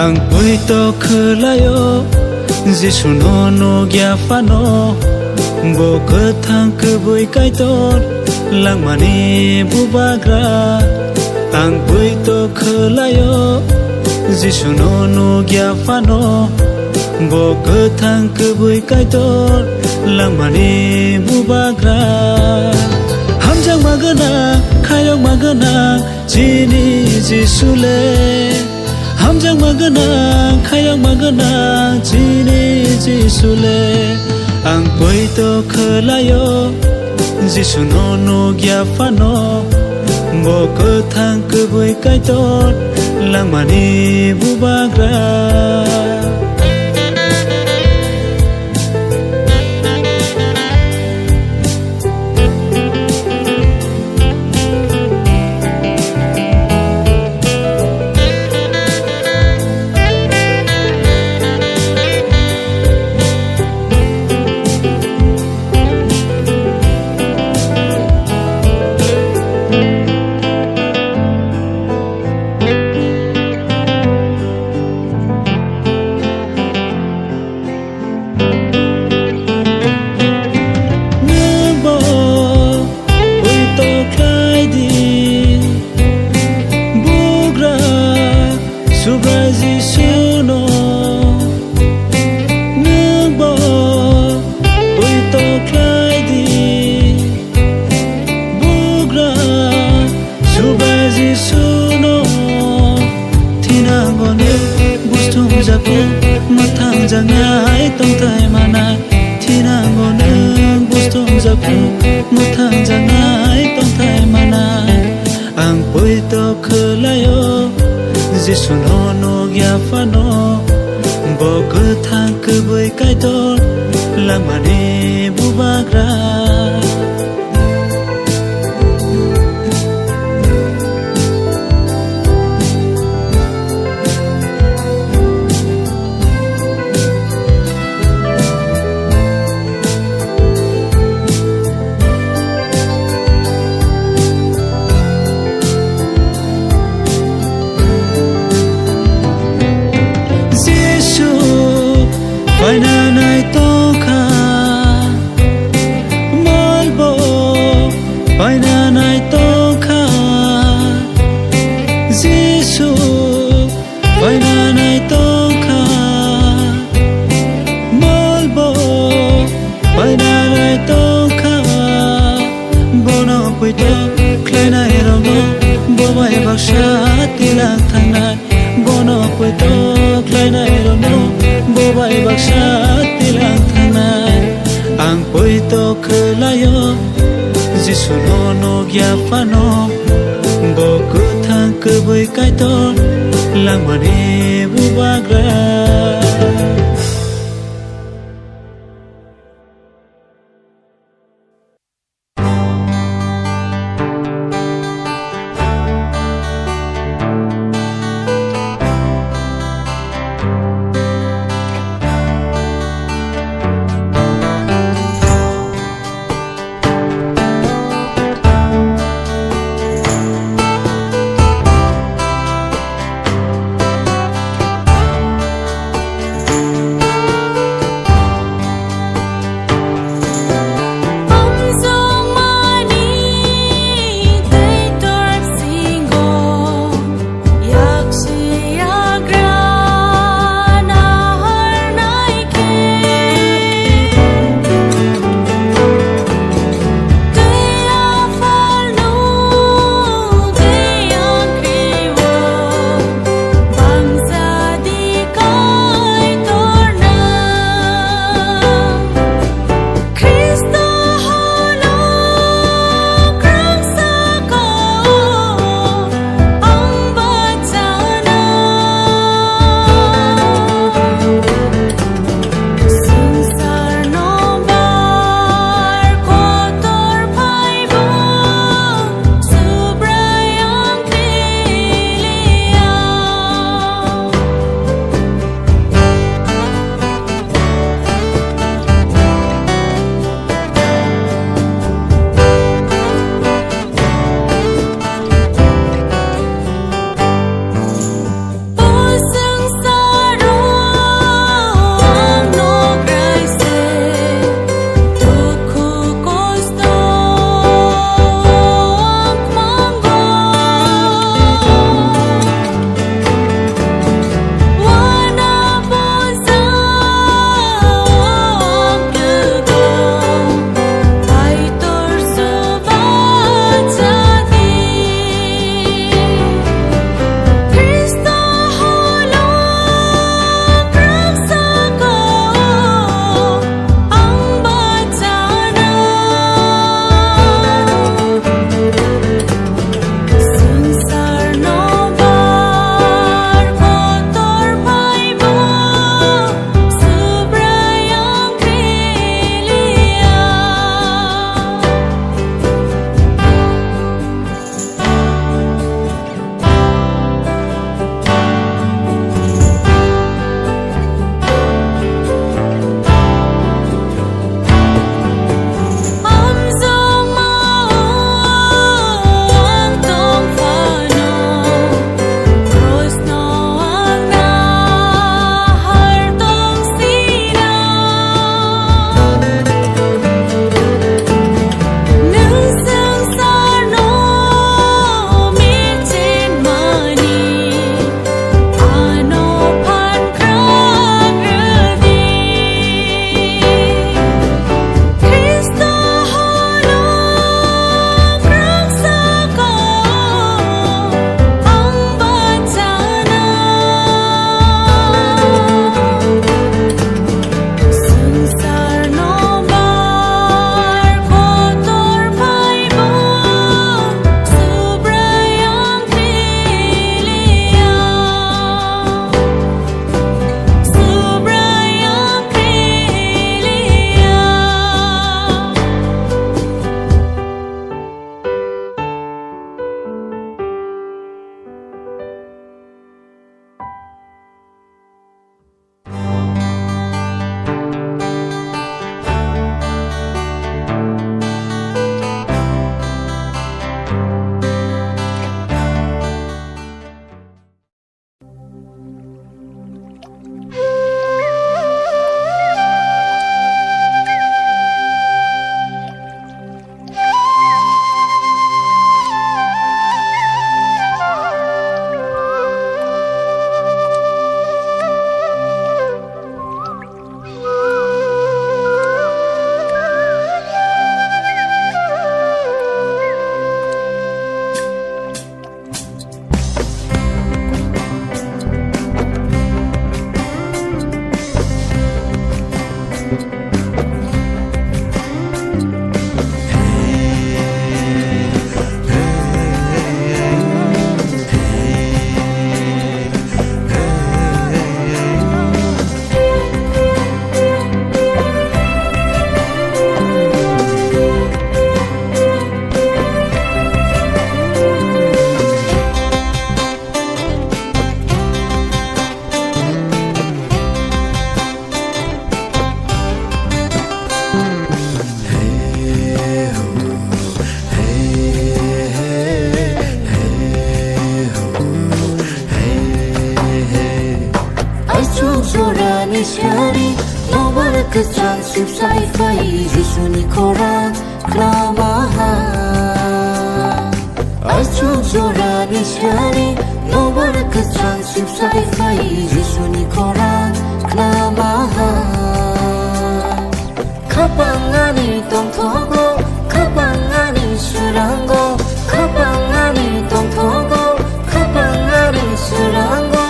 Ang puito khelayo Jisu no gyafano Bo kethang kebui kaitor Langmani bubagra Ang puito khelayo Jisu no gyafano Bo kethang kebui kaitor Langmani bubagra Hamjang magana khayong magana Jini Jisule Hamjang magana khayang magana Jini Jisule Ang puito khelayo Jisu no gyafano Bo kethang kebui kaitor Langmani bubagra Mathang jangai tong thai manai Thina ngoneng bustung japu Mathang jangai tong thai manai Ang puito khelayo Jisu no gyafano Bo kethang kebui kaitor Langmani bubagra Painanai tongkha Malbo Painanai tongkha Jisu Painanai tongkha Malbo Painanai tongkha Bono puito Klenai rono Bobai baksha tilang thangnai Bono puito Klenai rono Bobai baksha tilang thangnai Ang puito khelayo Jisu no gyafano Bo kethang kebui kaitor Langmani bubagra kesan sipsai fai Yesuni koran klamaha Achuk zorani shari Nomor kesan sipsai fai Yesuni koran klamaha Kapangani tong togo Kapangani surango Kapangani tong togo Kapangani surango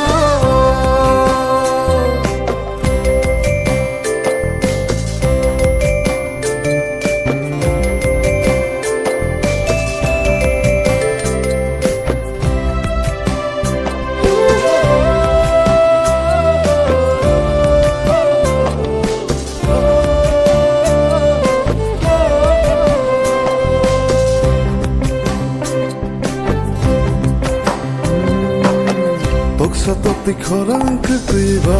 Sa tóc ti khorang ke kuiba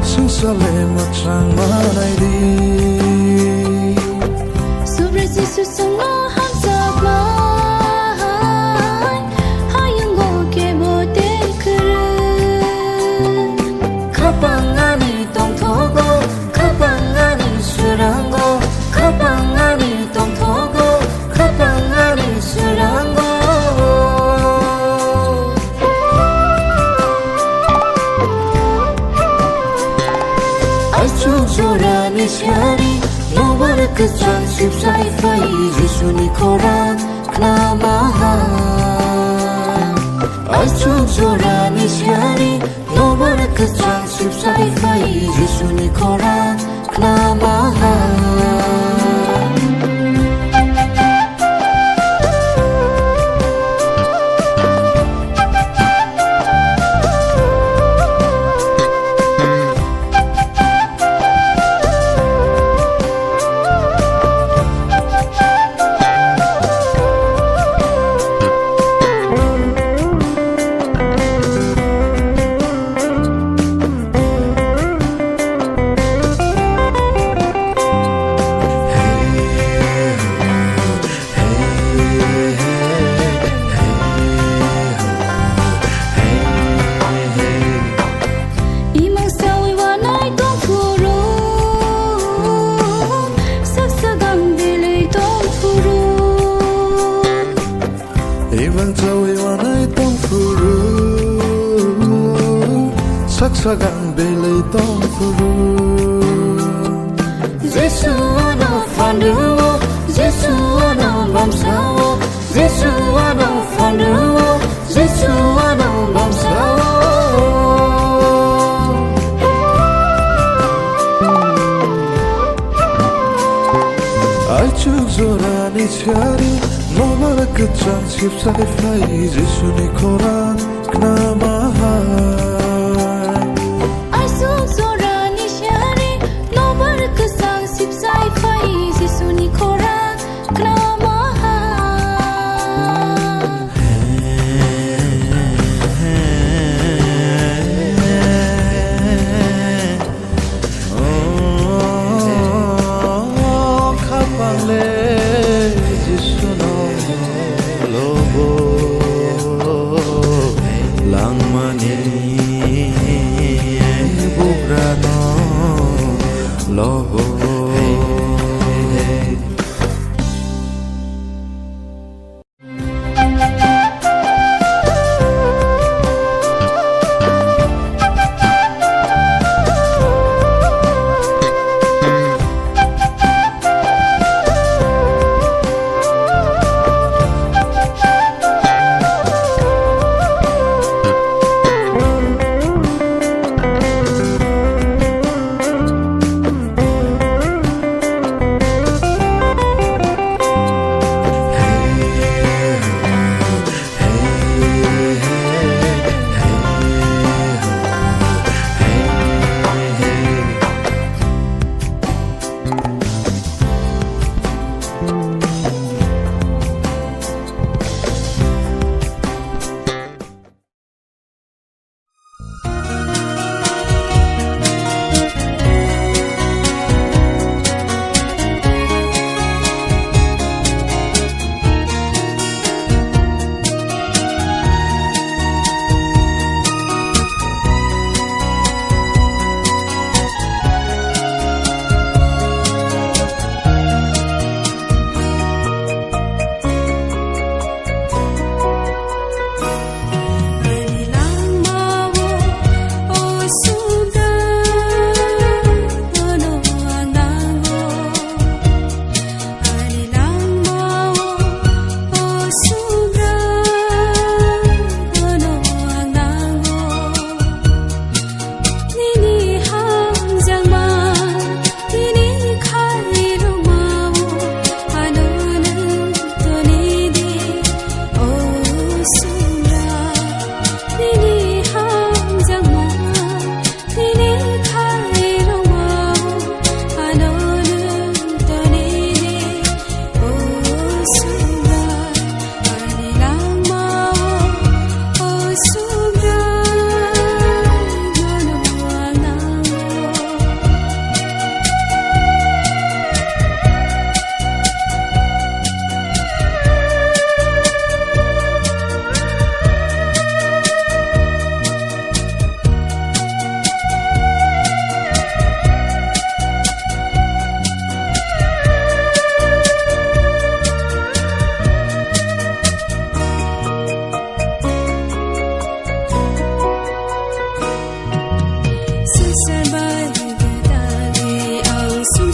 sung sale ma chang ma nai di Sobre si su sung no ham sa ma hayang go ke bo te kru Kapangani tong togo Kapangani surango Kapangani tong togo Kapangani surango Achuk zorani shari Nomor kesan sipsai fai Yesuni koran klamaha Achuk zorani shari Nomor kesan sipsai fai Yesuni koran klamaha Saksagang belay tong furu Jesu ano fanduo Jesu ano bamsao Jesu ano fanduo Jesu ano bamsao Achuk zorani chari Nomor kesan sipsai fai Yesuni koran klamaha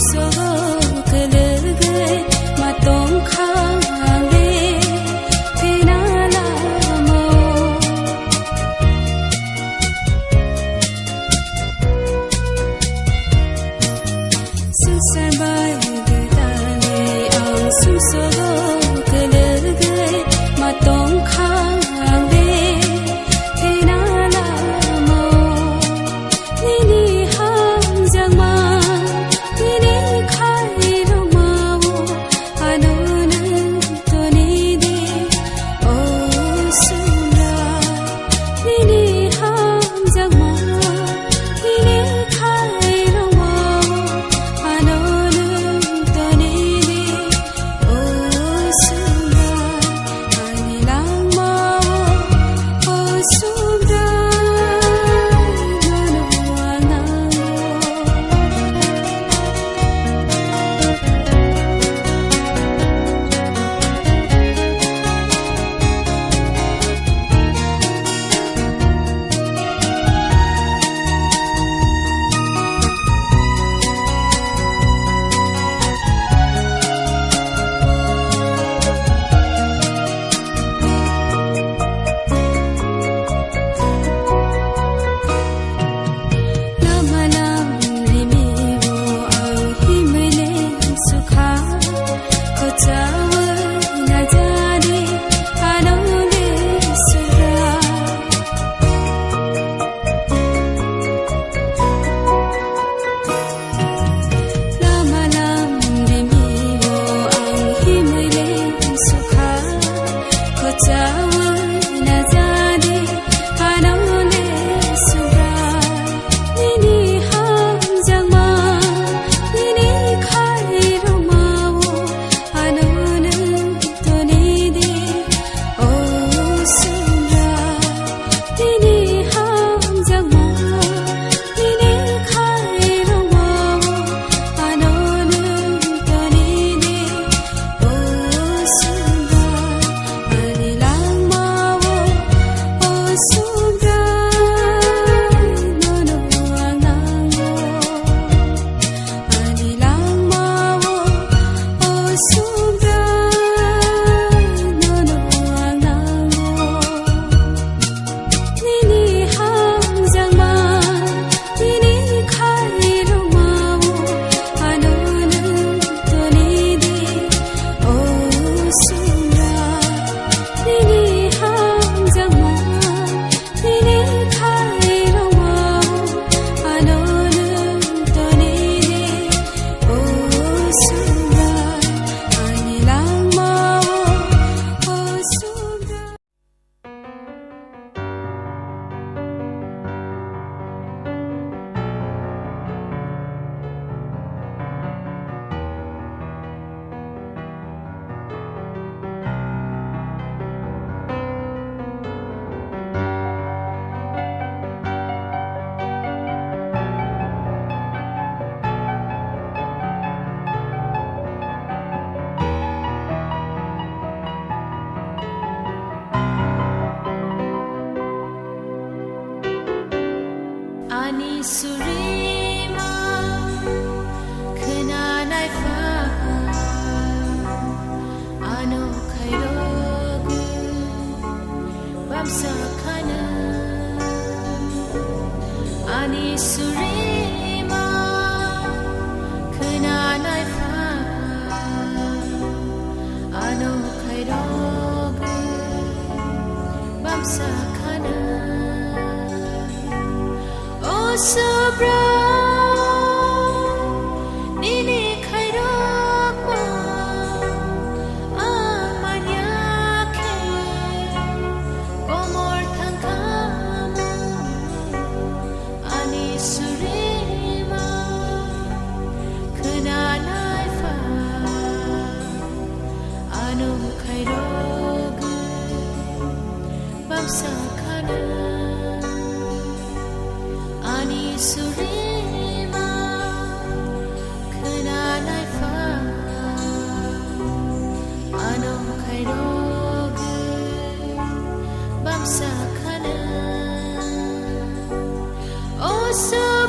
Oh, so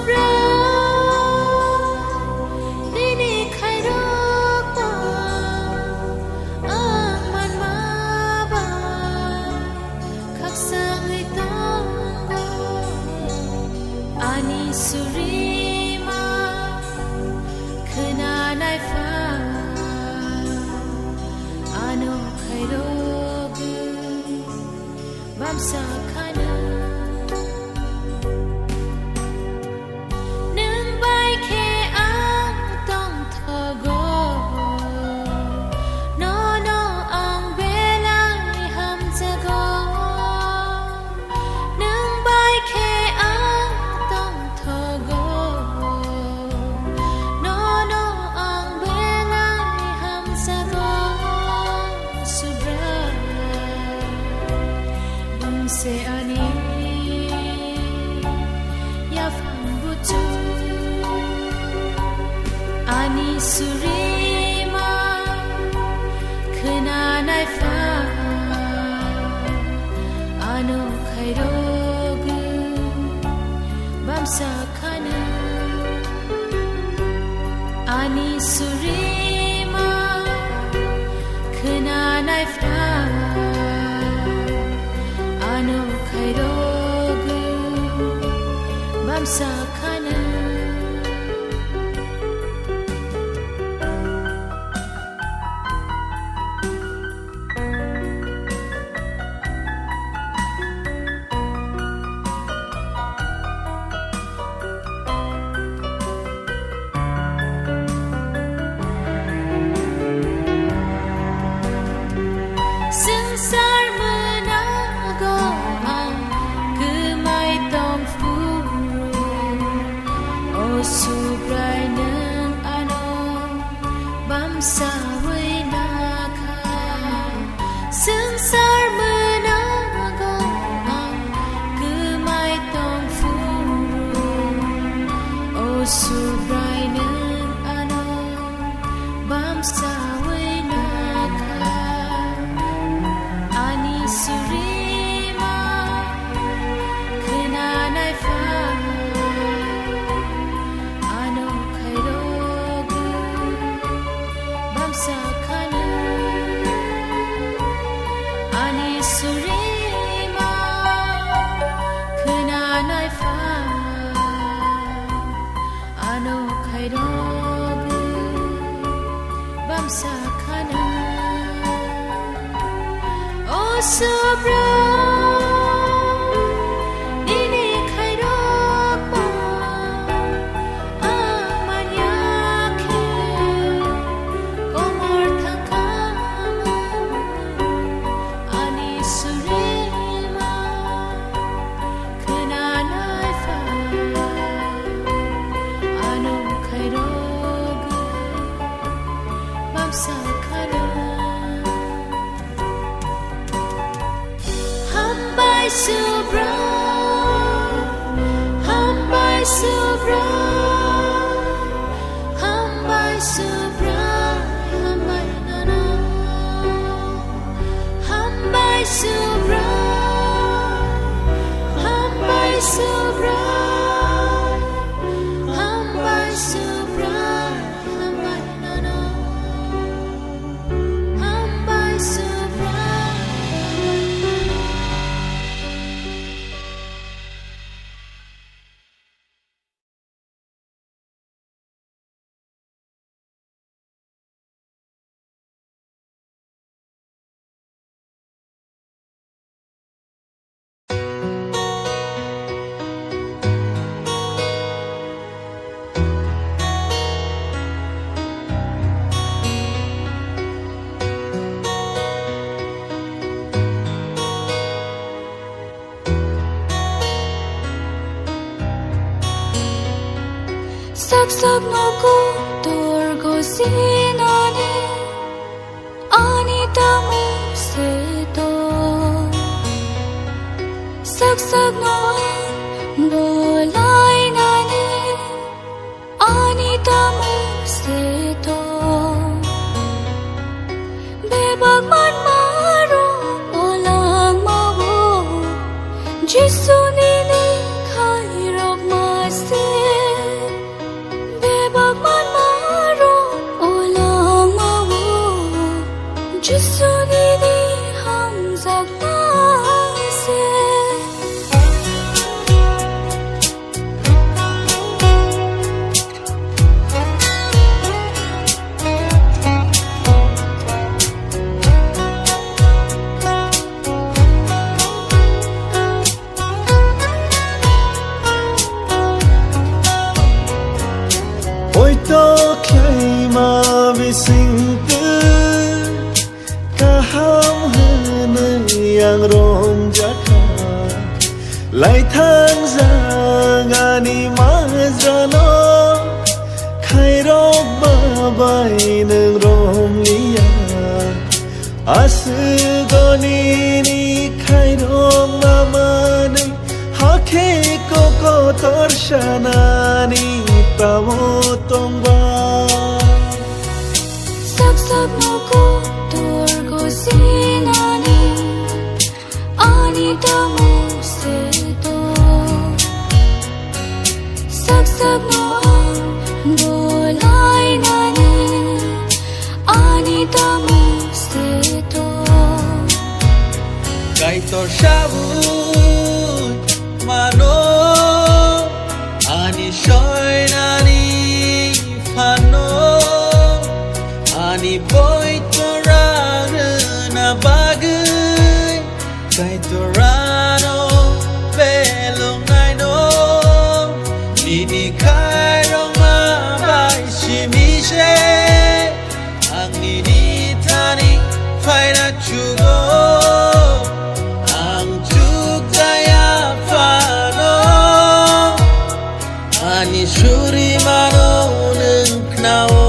bright, Sak noku torgo sinane anitamu seto sak no bolai nane anitamu seto bebak man maro olang mawo jisuni ni khairok mase जिसने दी हम ज़ख्म से ใครมาวิสิงตือกะหามเฮือนยังรอมจักขาไล่ทางจางานีมาจานอใครรอกบ้าใบหนึ่งรอมลียาอาสึกอนีนี่ใครรอกมานีหาเคโกโกทอร์ชานานีตามตงบาSak sak moko torgo sinani ani tamo seto Sak sak mo bolai nani ani tamo seto Kay torshavut mano ani shoy nani fano ani boy torang na bagay kay torano belong nai no nini kay rong mabay shimishe ang nini tani fay na chugo ang chugaya fano ani shuri mano nung knao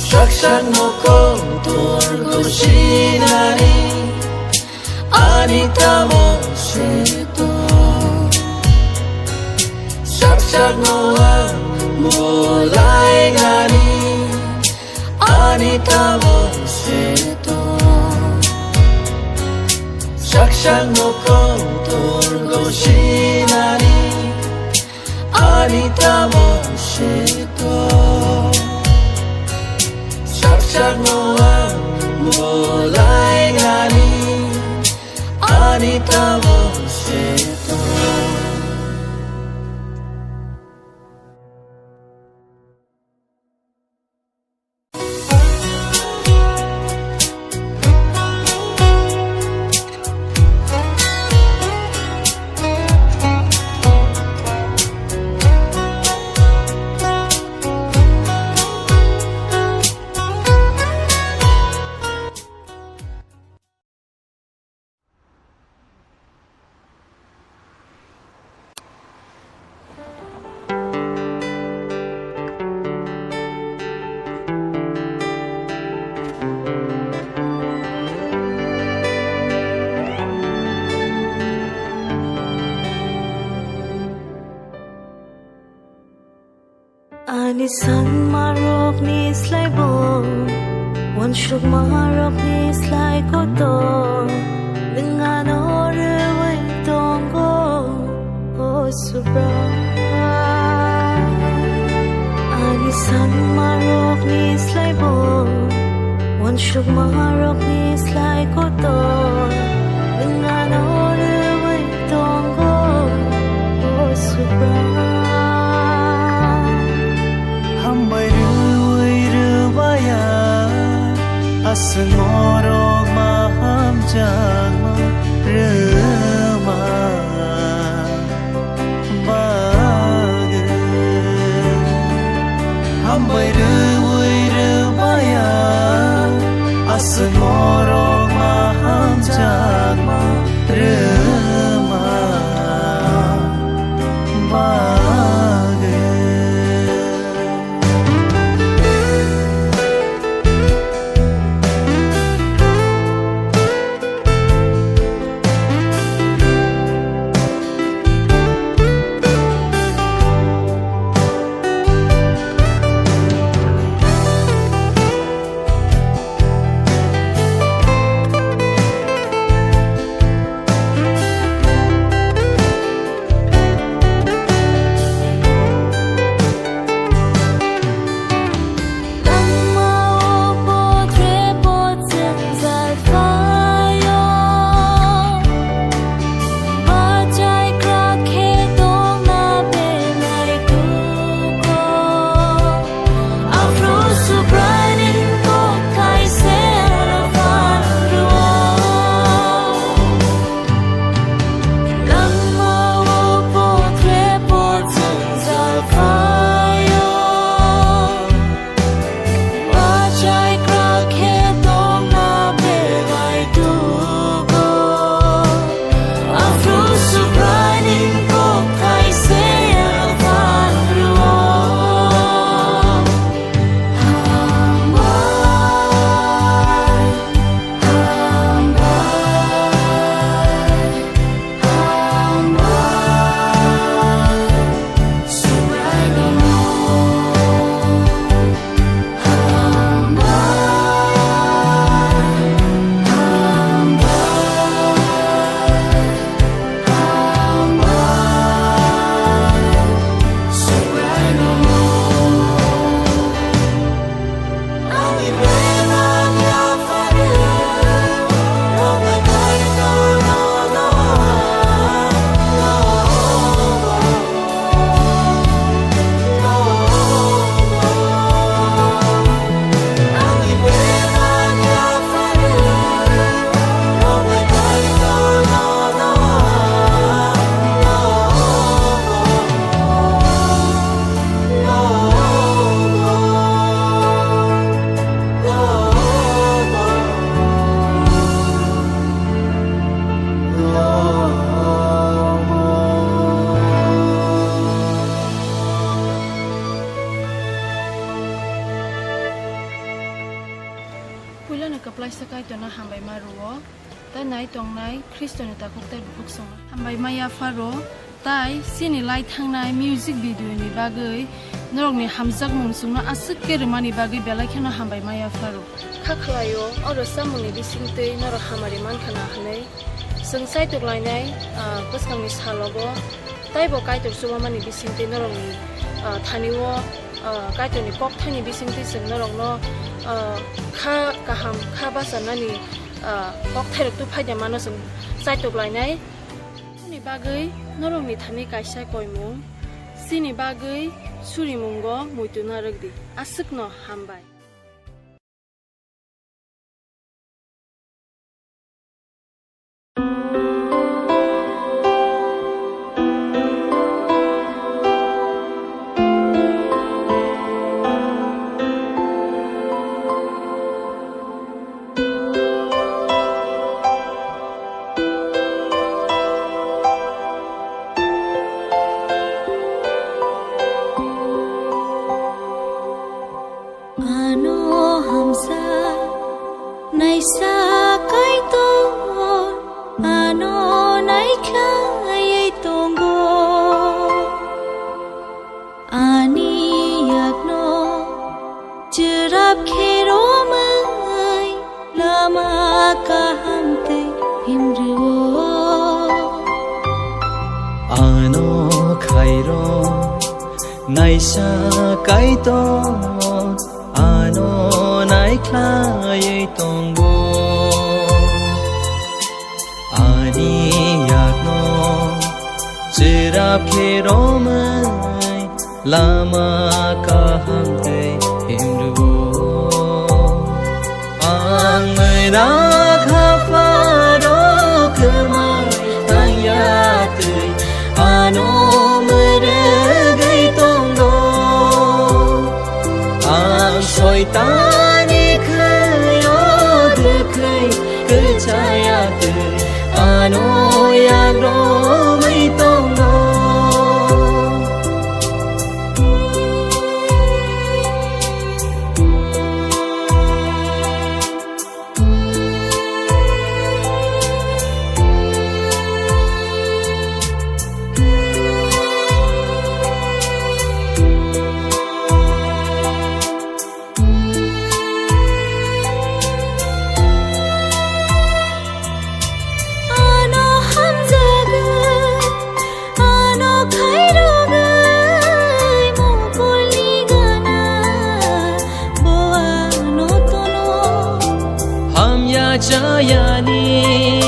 Shakshak mokong torgo shinani ani tamo seto Shakshak moang molai gani ani tamo seto Shakshak mokong torgo shinani ani tamo seto Shakshak moang molai gani ani tamo seto Anisan marok ni slay bo Wan shuk marok ni slay koto Dengan oreway tonggo Oh subra Anisan marok ni slay bo Wan shuk marok ni slay koto Dengan oreway tonggo Oh subra Asal morong maham jama rema bagai hambai rewai remaya asal morong maham jama rema bagai kaplai sakai to na hambai maruo tai nai tong nai Kristo ni ta khok tai buk song hambai maya faro tai sini lai thangnai music video ni bagai norok ni hamjak mung sungna asuk kermani bagai belai khana hambai maya faro khakhlayo oro samuni bisingte norok hamari man khana hanai sungsai tok lai nai paskang ni salogo tai bo kai tok suwa mani bisingte norok ni thaniwo kai to ni pok thani bisingte sung norok no kha kaham kha basanani pok thairok tu phaida mano sung sai tok lai nai ni bagai norok ni thani kaisa koimung sini bagai suri mungo muituna ragdi asuk no hambai naisa kai to ano nai khlai tongbo ani yak no chirap khero mai lama ka ham te himru ang mai ra kha fa ro kmai tang ya te ano Soitani khayo dukhai kchaya tu ano yak ro mai tong no Jayani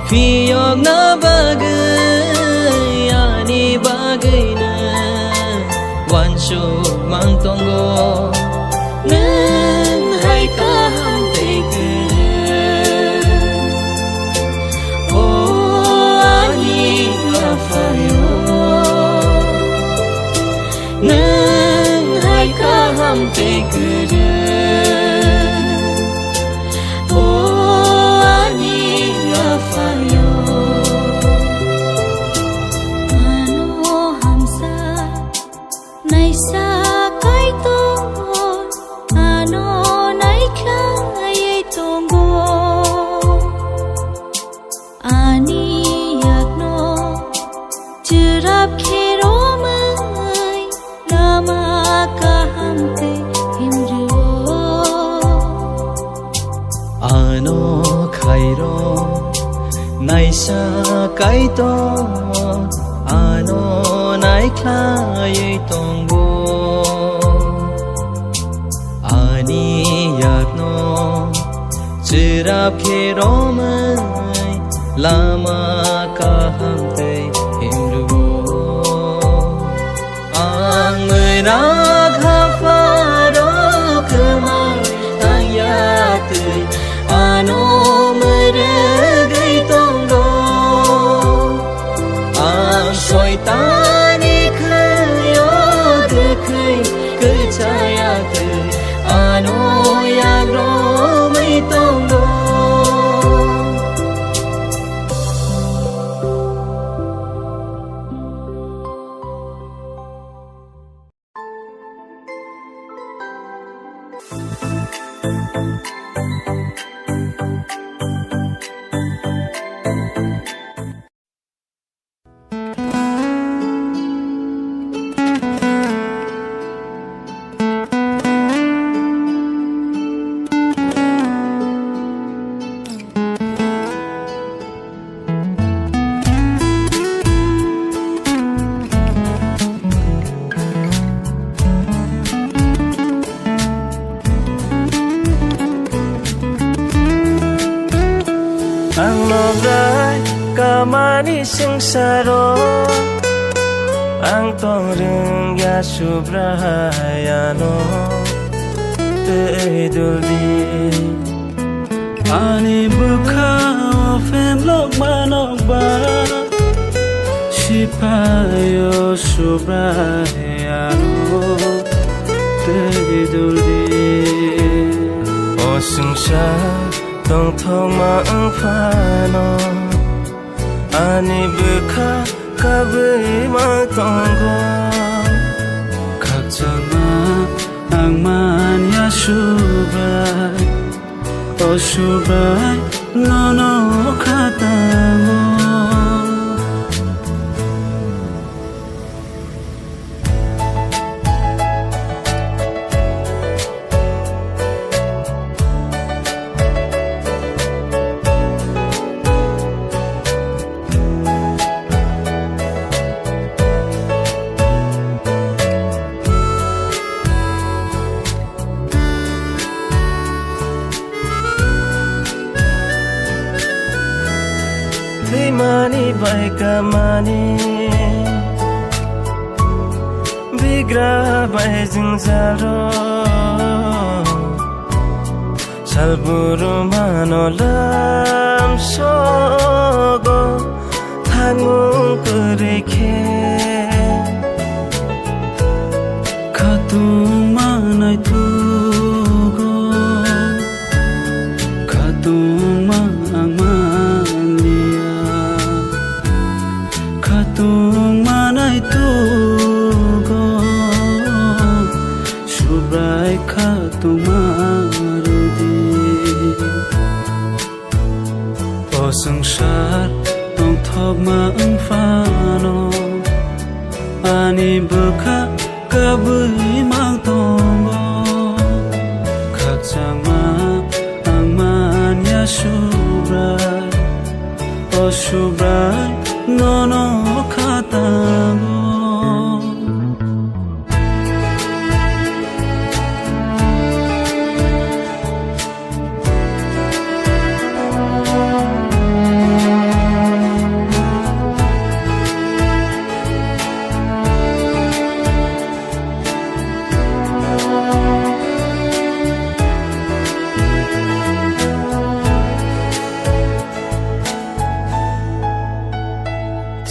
Fiyog na bagay Ani bagay na Wansyo mang tonggo Nang hay kahantay ka Oh ani afayo Nang hay kahantay ka naisa kai to ano nai khlai tongbo ani yak no chirap khero mai lama ka ham te himru ang mai ra kha fa ro kmai tang ya tu ano mai re Soitani khayo dukhai kchaya tu ano yak ro mai tonggo rai kamani sengsaro ang tong rừng ya subrayano te duldi ani bukha fem lok manok ba sipayo subrayano te duldi o sungsha tong thong ma ang phano ani bukha kabui ma tong go khak chama ang man ya subrai o subrai no no khatango mani baika mani bigra bai jingzaro salburu manolam sogo thangung kurikhe khatung manai tugo khatung mang tung manai tu go subrai khatung marudi o sangsar tong thok ma ang phano ani bukha kabui mang tong go khak chama ang man ya subrai o subrai no no khatango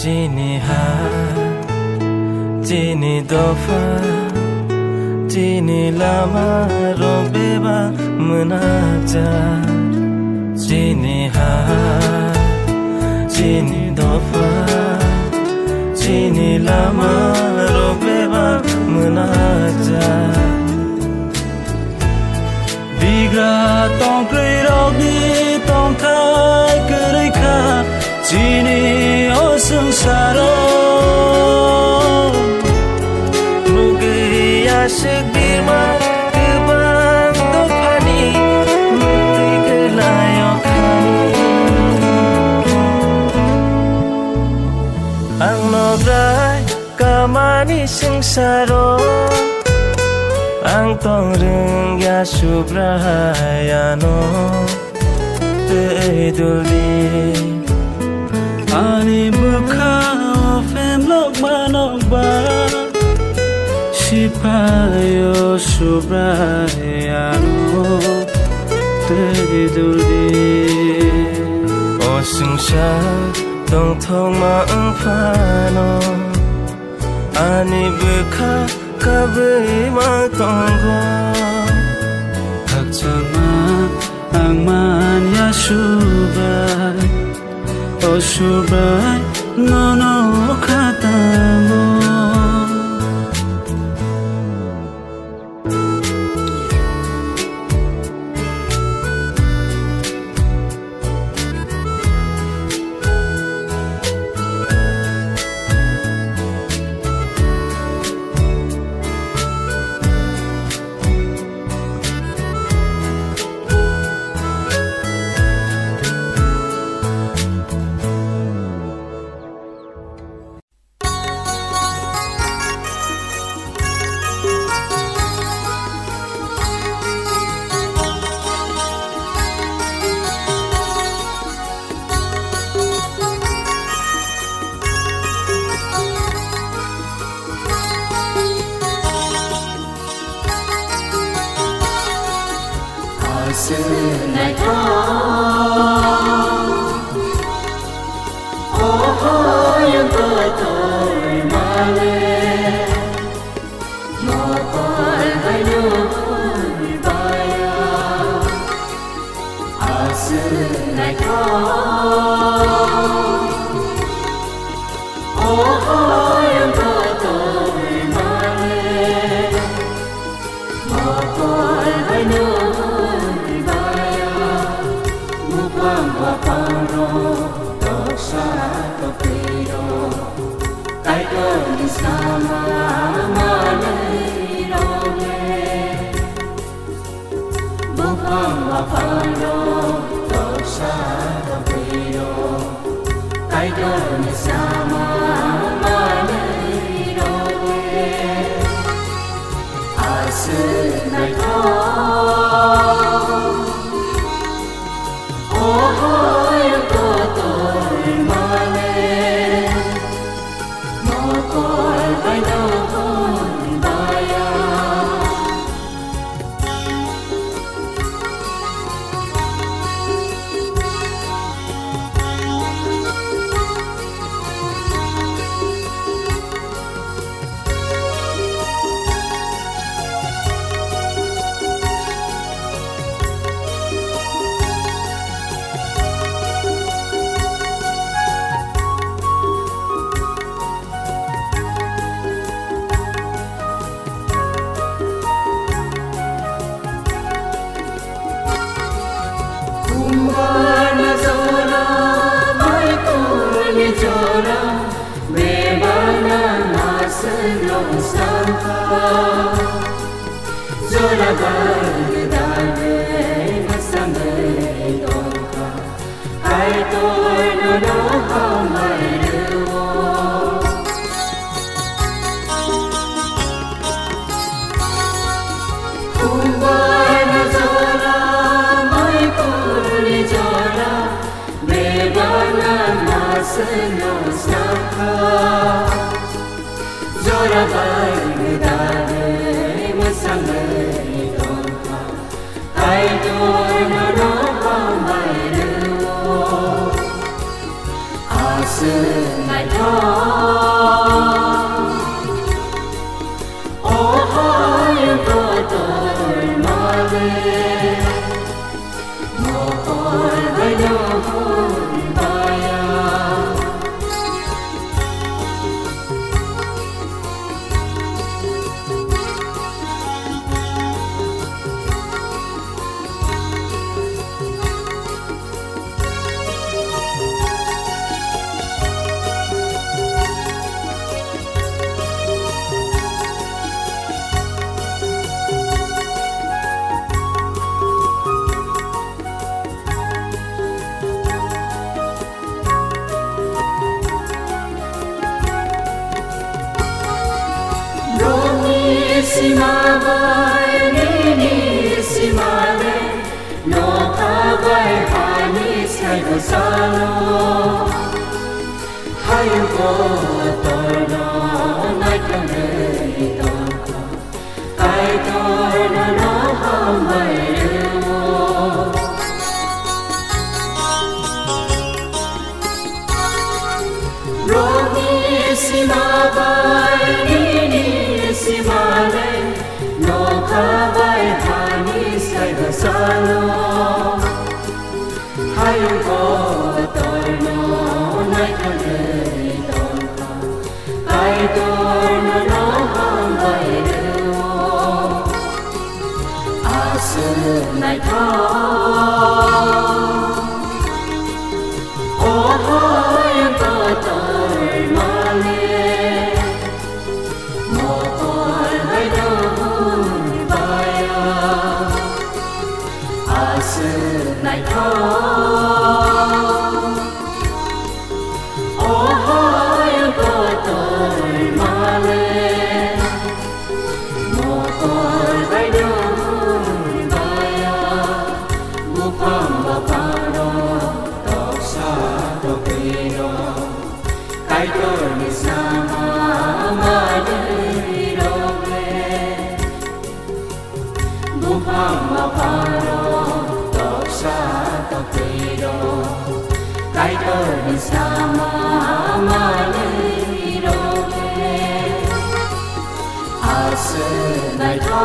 Jini ha, jini dofa, jini lama robeba menajar. Jini ha, jini dofa, jini lama robeba menajar. Bigra tong kri rogi tong thai kri kha, jini sengsara Mugi asyik dirma Kebang topani Mukti kelayokani Ang nograi kamani sengsara Ang tong rừng ya subrayano Te duldi ani bukha fem lok manok ba sipayo subrayano te duldi o sungsha tong thong ma ang phano ani bukha kabui ma tong go khak chama ang man ya subrai o subrai no no khatango sự này thôi yang betul malay mopal hayun baya asunai ko yang betul malay mopal hayun baya mupang waparo dosa Kai kau sama malairoge Bukan waparo dosa kapiro Kai kau sama malairoge Asunai kau yang kotor malai Mokol hayun baya Kumbana zora, mai kulni zora, bebana naselong sangka. Zora gardane masangai dongka, kai torno no hamai ruo. Kumbana zora, mai kulni zora, bebana naselong sangka. Zora gardane masangai dongka, kai torno no hamai ruo. Asunai ko, yang kotor malay, mokol hayun baya. Simavai nini simale no kawai hani sai gosalo hayu ko torno nai kane tonka kai torno no hamai ruo Romi simavai nini simale no kawai hani sai gosalo hayu ko torno nai kane tonka kai torno no hamai ruo asunai ko yang kotor malay mokol hayun baya asunai ko yang kotor malay mokol hayun baya mupang waparo dosa kapiro kai torni sama malairoge Bupang waparo sa to pe do kai to ni sa ma le do le as nai to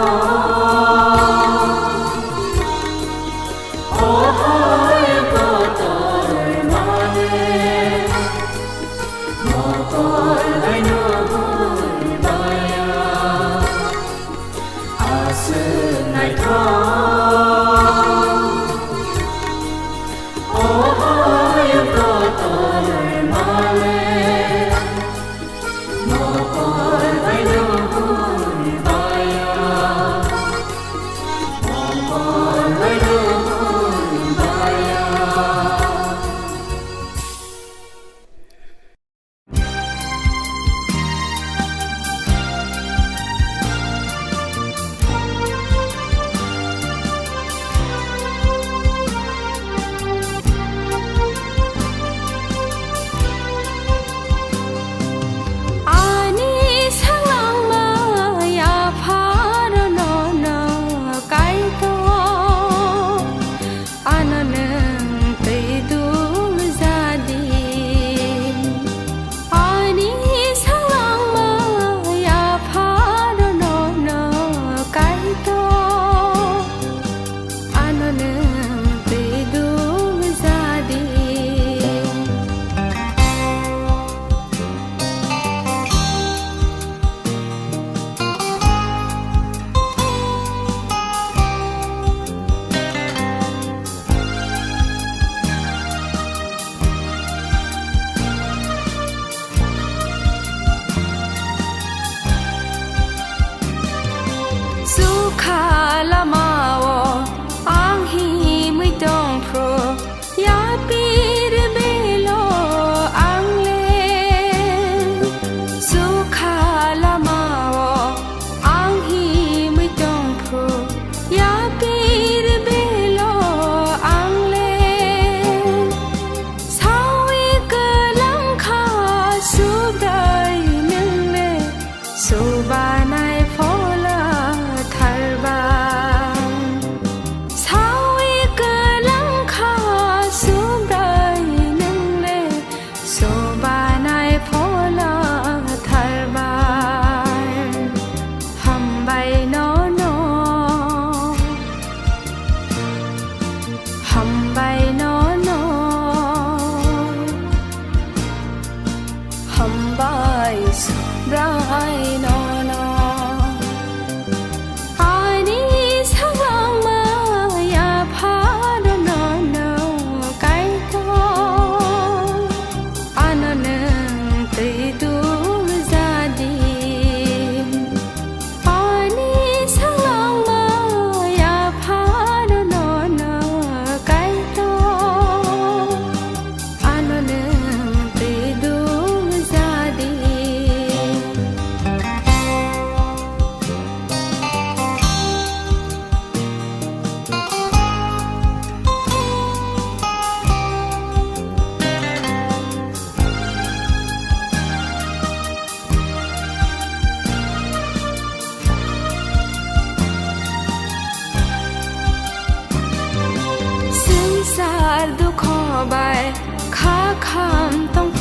du kho bai kha kham tong